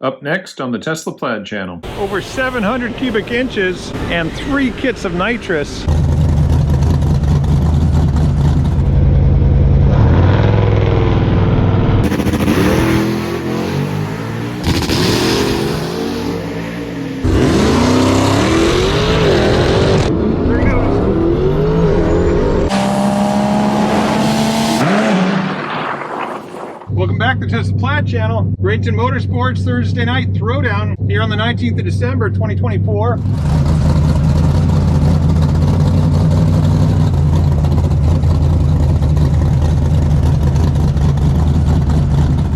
Up next on the Tesla Plaid channel. Over 700 cubic inches and 3 kits of nitrous. Welcome back to the Tesla Plaid channel. Bradenton Motorsports Thursday night throwdown here on the 19th of December 2024.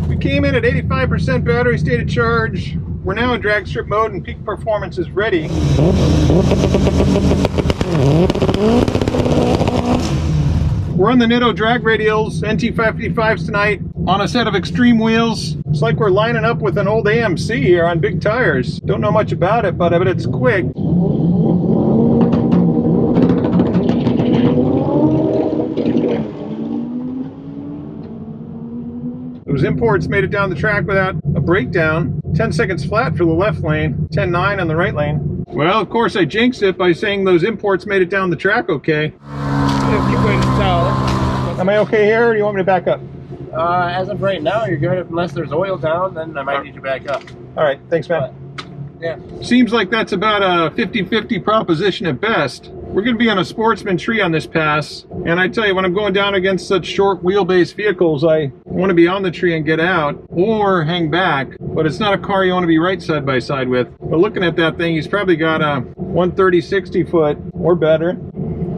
We came in at 85% battery state of charge. We're now in drag strip mode and peak performance is ready. We're on the Nitto Drag Radials NT555s tonight on a set of extreme wheels. It's like we're lining up with an old AMC here on big tires. Don't know much about it, but I bet it's quick. Those imports made it down the track without a breakdown. 10 seconds flat for the left lane, 10.9 on the right lane. Well, of course I jinxed it by saying those imports made it down the track okay. Am I okay here, or do you want me to back up? As of right now, you're good. Unless there's oil down, then I might need you back up. All right, thanks, man. Yeah. Seems like that's about a 50-50 proposition at best. We're going to be on a sportsman tree on this pass, and I tell you, when I'm going down against such short wheelbase vehicles, I want to be on the tree and get out, or hang back, but it's not a car you want to be right side by side with. But looking at that thing, he's probably got a 130/60 foot or better,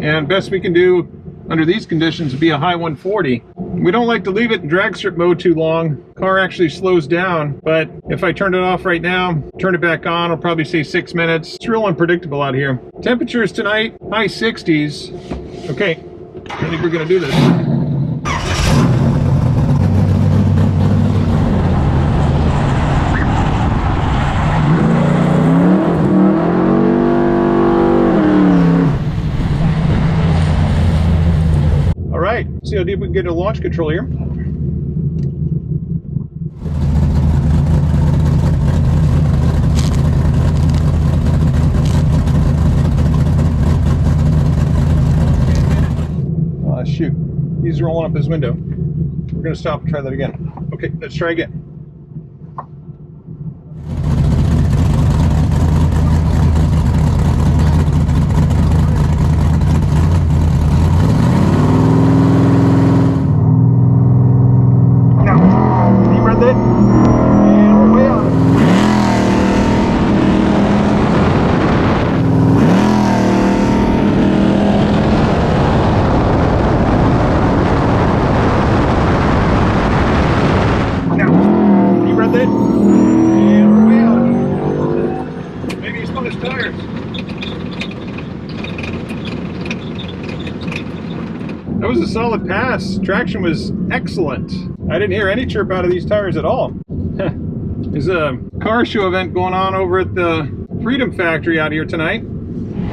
and best we can do under these conditions would be a high 140. We don't like to leave it in drag strip mode too long. Car actually slows down, but if I turned it off right now, turn it back on, I'll probably say 6 minutes. It's real unpredictable out here. Temperatures tonight, high 60s. Okay, I think we're gonna do this. See how deep we can get into launch control here. Shoot, he's rolling up his window. We're gonna stop and try that again. Okay, let's try again. That was a solid pass. Traction was excellent. I didn't hear any chirp out of these tires at all. There's a car show event going on over at the Freedom Factory out here tonight. Good,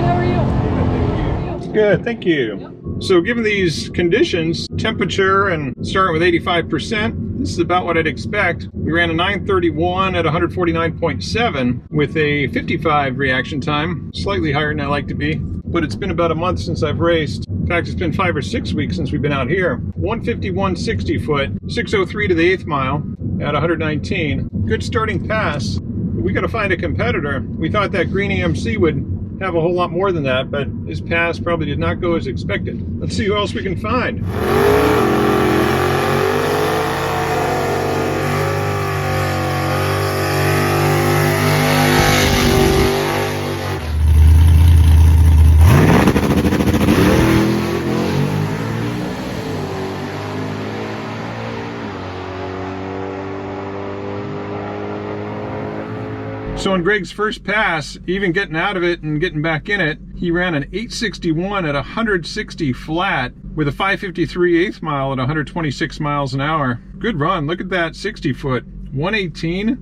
how are you? Good, thank you. Yep. So given these conditions, temperature and starting with 85%, this is about what I'd expect. We ran a 931 at 149.7 with a 55 reaction time, slightly higher than I like to be. But it's been about a month since I've raced. In fact, it's been 5 or 6 weeks since we've been out here. 151/60 foot, 603 to the 8th mile at 119. Good starting pass. We got to find a competitor. We thought that green AMC would have a whole lot more than that, but his pass probably did not go as expected. Let's see who else we can find. So on Greg's first pass, even getting out of it and getting back in it, he ran an 861 at 160 flat with a 553 8th mile at 126 miles an hour. Good run. Look at that 60 foot. 118.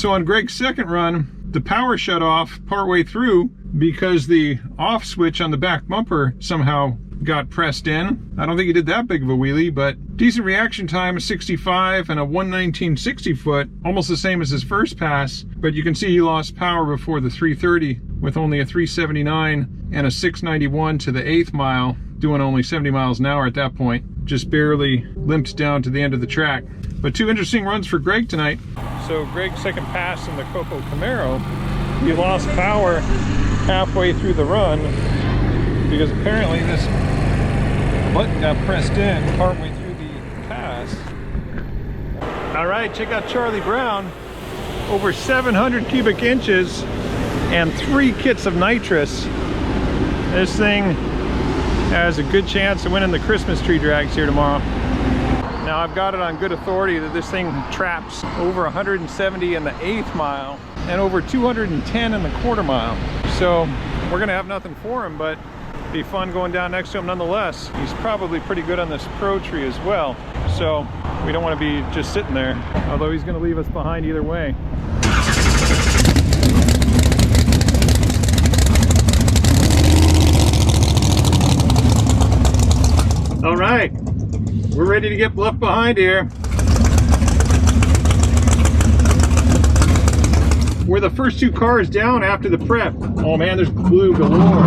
So on Greg's second run, the power shut off partway through because the off switch on the back bumper somehow got pressed in. I don't think he did that big of a wheelie, but decent reaction time, a 65 and a 119.60 foot, almost the same as his first pass, but you can see he lost power before the 330 with only a 379 and a 691 to the 8th mile, doing only 70 miles an hour at that point. Just barely limped down to the end of the track. But two interesting runs for Greg tonight. So Greg's second pass in the COPO Camaro, he lost power halfway through the run because apparently this button got pressed in partway through the pass. All right, check out Charlie Brown. Over 700 cubic inches and 3 kits of nitrous. This thing has a good chance of winning the Christmas tree drags here tomorrow. Now I've got it on good authority that this thing traps over 170 in the 8th mile and over 210 in the quarter mile. So we're gonna have nothing for him, but it'd be fun going down next to him nonetheless. He's probably pretty good on this pro tree as well. So we don't want to be just sitting there, although he's gonna leave us behind either way. All right, we're ready to get left behind here. We're the first 2 cars down after the prep. Oh man, there's glue galore.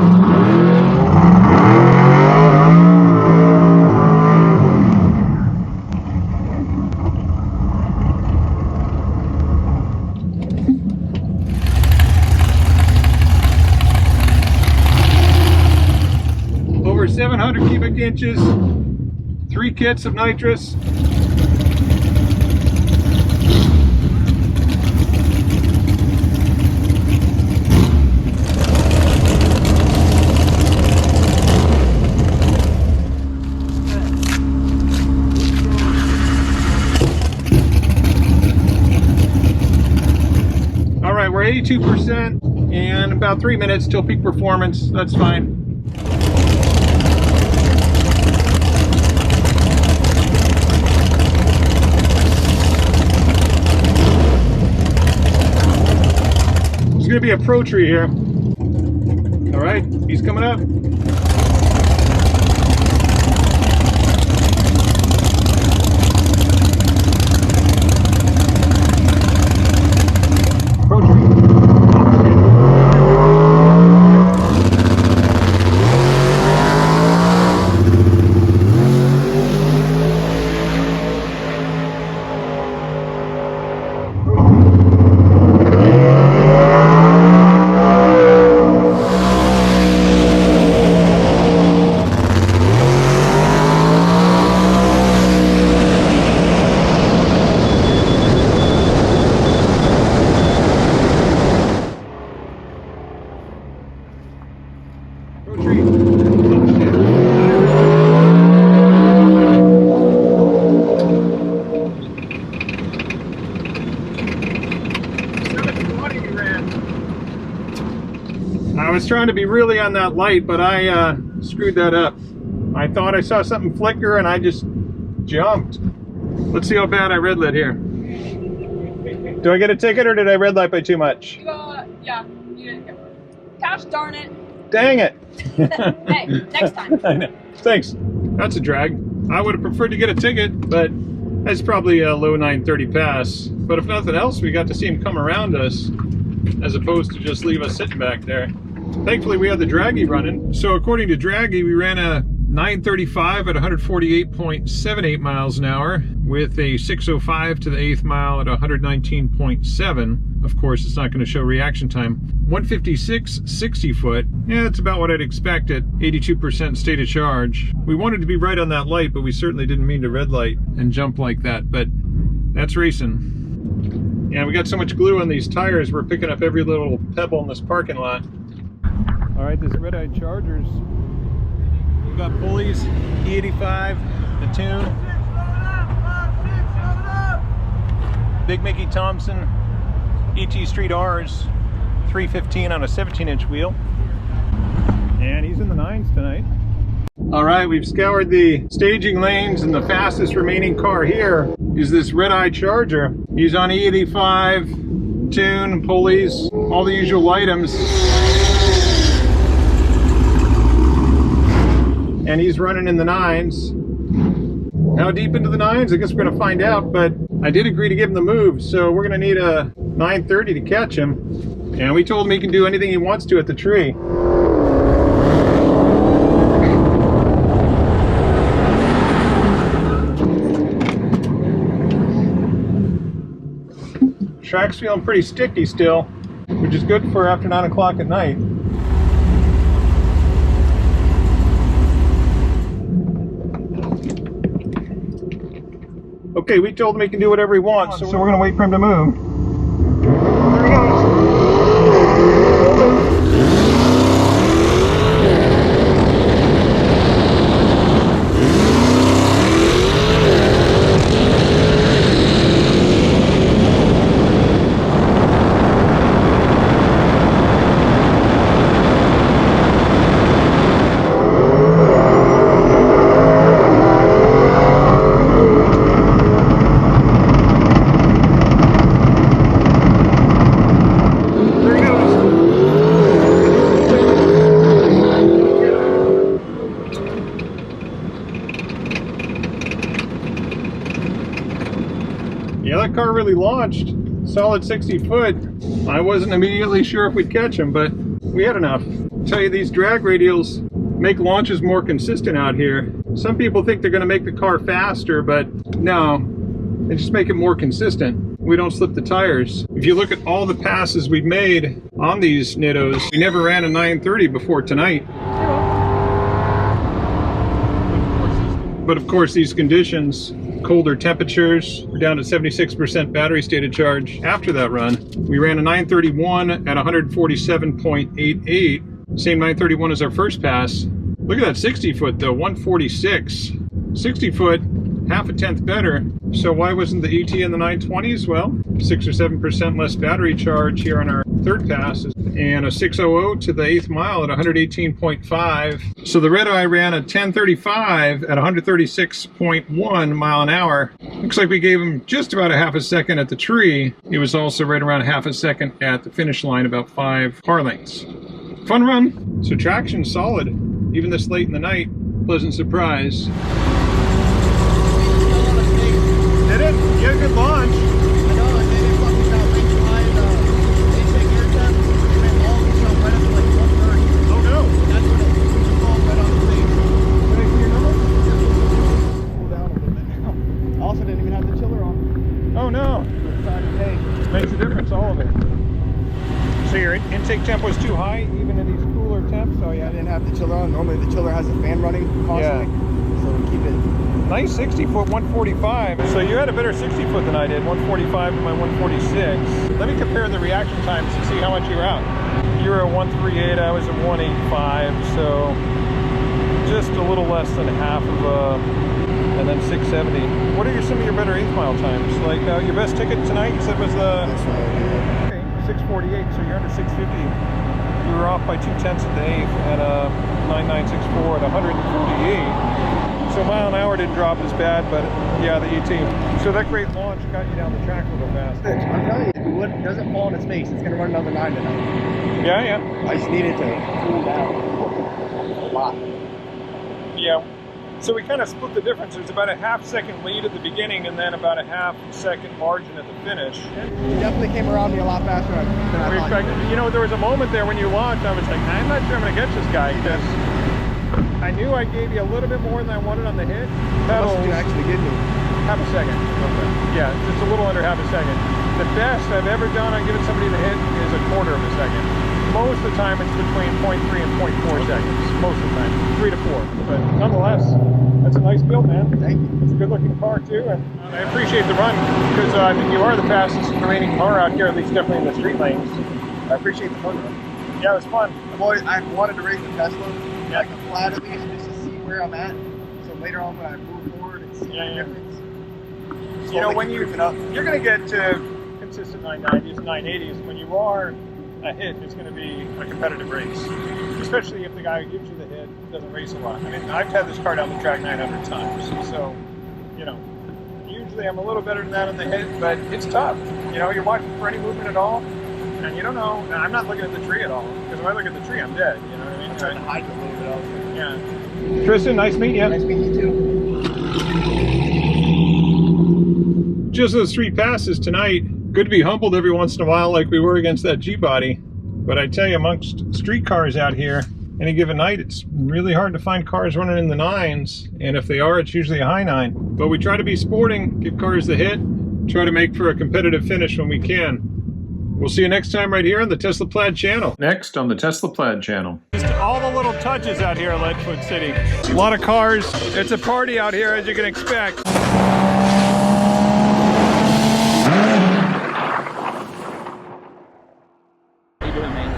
Over 700 cubic inches, 3 kits of nitrous. All right, we're 82% and about 3 minutes till peak performance. That's fine. There's gonna be a pro tree here. All right, he's coming up. Pro tree. I was trying to be really on that light, but I screwed that up. I thought I saw something flicker and I just jumped. Let's see how bad I red lit here. Do I get a ticket or did I red light by too much? Yeah, you didn't. Gosh darn it. Dang it. Hey, next time. I know. Thanks. That's a drag. I would have preferred to get a ticket, but that's probably a low 930 pass. But if nothing else, we got to see him come around us as opposed to just leave us sitting back there. Thankfully, we had the Dragy running. So according to Dragy, we ran a 935 at 148.78 miles an hour with a 605 to the 8th mile at 119.7. Of course, it's not going to show reaction time. 156.60 foot. Yeah, that's about what I'd expect at 82% state of charge. We wanted to be right on that light, but we certainly didn't mean to red light and jump like that. But that's racing. Yeah, we got so much glue on these tires, we're picking up every little pebble in this parking lot. All right, this Redeye Chargers. We've got Pulleys, E85, the tune. Big Mickey Thompson, ET Street R's, 315 on a 17-inch wheel. And he's in the 9s tonight. All right, we've scoured the staging lanes, and the fastest remaining car here is this Redeye Charger. He's on E85 tune, pulleys, all the usual items. And he's running in the 9s. How deep into the 9s? I guess we're gonna find out, but I did agree to give him the move, so we're gonna need a 930 to catch him. And we told him he can do anything he wants to at the tree. Track's feeling pretty sticky still, which is good for after 9 o'clock at night. Okay, we told him he can do whatever he wants, so we're gonna wait for him to move. There he goes. Yeah, that car really launched. Solid 60 foot. I wasn't immediately sure if we'd catch him, but we had enough. I'll tell you, these drag radials make launches more consistent out here. Some people think they're going to make the car faster, but no, they just make it more consistent. We don't slip the tires. If you look at all the passes we've made on these Nittos, we never ran a 930 before tonight. But of course, these conditions, colder temperatures, we're down to 76% battery state of charge after that run. We ran a 931 at 147.88, same 931 as our first pass. Look at that 60 foot though, 146. 60 foot, half a tenth better. So why wasn't the ET in the 920s? Well, 6 or 7% less battery charge here on our third pass, and a 600 to the 8th mile at 118.5. So the Redeye ran a 1035 at 136.1 mile an hour. Looks like we gave him just about a half a second at the tree. It was also right around a half a second at the finish line, about 5 car lengths. Fun run. So traction solid, even this late in the night. Pleasant surprise. Did it? You had a good launch. I know, and then it fucking got way too high in the intake air temp. It went all the way up right up to like 130. Oh no. That's when it took off right on the face. Did I see your number? Cool down a little bit now. I also didn't even have the chiller on. Oh no. Sorry to take. Makes a difference, all of it. So your intake temp was too high, even in these cooler temps? Oh I yeah. didn't have the chiller on. Normally the chiller has a fan running constantly. So we keep it. Nice 60 foot, 145. So you had a better 60 foot than I did, 145 to my 146. Let me compare the reaction times to see how much you were out. You were at 138, I was at 185, so just a little less than half of and then 670. What are some of your better 8th mile times? Like your best ticket tonight, you said was the... That's right, yeah. Okay, 648, so you're under 650. You were off by 2/10 at the 8th at 9964 at 148. So mile an hour didn't drop as bad, but yeah, the ET. So that great launch got you down the track a little fast. I'm telling you, if it doesn't fall on its face, it's going to run another 9 tonight. Yeah, yeah. I just need it to cool down a lot. Yeah. So we kind of split the difference. There's about a half-second lead at the beginning and then about a half-second margin at the finish. You definitely came around me a lot faster than I We thought. expected, you know, there was a moment there when you launched, I was like, I'm not sure I'm going to catch this guy because I knew I gave you a little bit more than I wanted on the hit. How much did you actually give me? Half a second. Okay. Yeah, just a little under half a second. The best I've ever done on giving somebody the hit is a quarter of a second. Most of the time it's between 0.3 and 0.4 seconds. Most of the time, 3 to 4. But nonetheless, that's a nice build, man. Thank you. It's a good looking car too, and I appreciate the run because I think you are the fastest remaining car out here, at least definitely in the street lanes. I appreciate the fun run. Yeah, it was fun. I've wanted to race the Tesla, Yeah. like a Plaid at least, just to see where I'm at. So later on when I move forward and see Yeah, the yeah. difference. You know, slowly when creeping up. you're going to get to consistent 990s, 980s, when you are a hit, it's going to be a competitive race. Especially if the guy who gives you the hit doesn't race a lot. I mean, I've had this car down the track 900 times, so, you know, usually I'm a little better than that on the hit, but it's tough. You know, you're watching for any movement at all, and you don't know. And I'm not looking at the tree at all, because if I look at the tree, I'm dead. You know what I mean? I'm trying to hide a little bit out there. Yeah. Tristan, nice meeting you. Nice meeting you too. Just those 3 passes tonight. Good to be humbled every once in a while like we were against that G-body. But I tell you, amongst street cars out here, any given night, it's really hard to find cars running in the 9s. And if they are, it's usually a high 9. But we try to be sporting, give cars the hit, try to make for a competitive finish when we can. We'll see you next time right here on the Tesla Plaid channel. Next on the Tesla Plaid channel. Just all the little touches out here at Leadfoot City. A lot of cars. It's a party out here, as you can expect.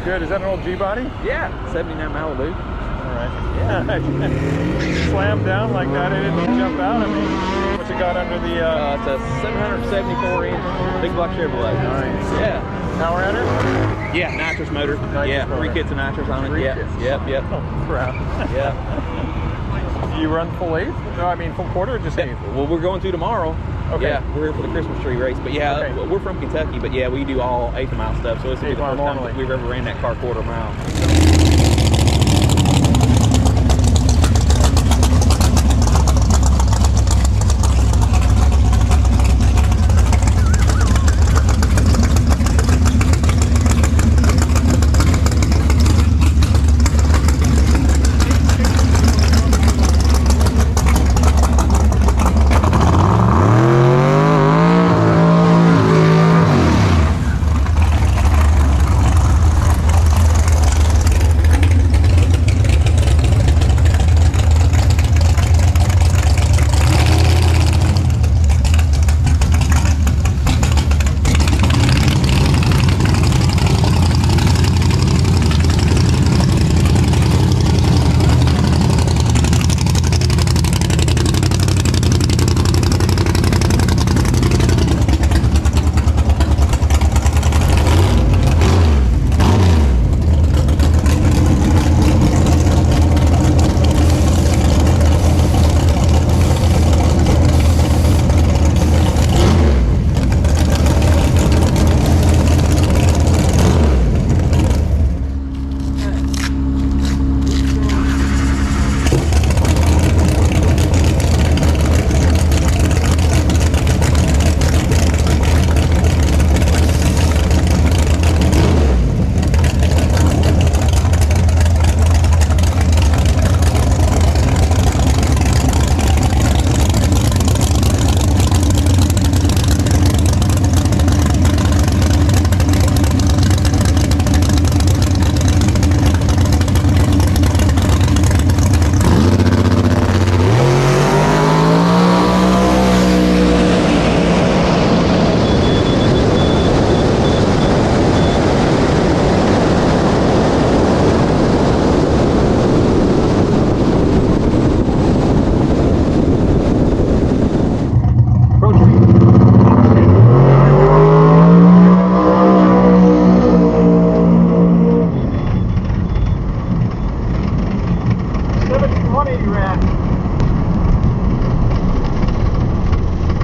Good. Is that an old G-body? Yeah, 79 Malibu. All right. Yeah. Slam down like that. It didn't jump out at me. What's it got under the? It's a 774-inch big block Chevrolet. Nice. Yeah. Power adder? Yeah, nitrous motor. Yeah, motor. 3 kits of nitrous on it. Three Yeah. kits. Yep. Oh, crap. Yeah. Do you run full eighth? No, I mean full quarter or just eighth? Well, we're going through tomorrow. Okay. Yeah, we're here for the Christmas tree race. But yeah, Okay. we're from Kentucky. But yeah, we do all 1/8 mile stuff. So this will be the Eighth mile first time normally. we've ever ran that car quarter mile.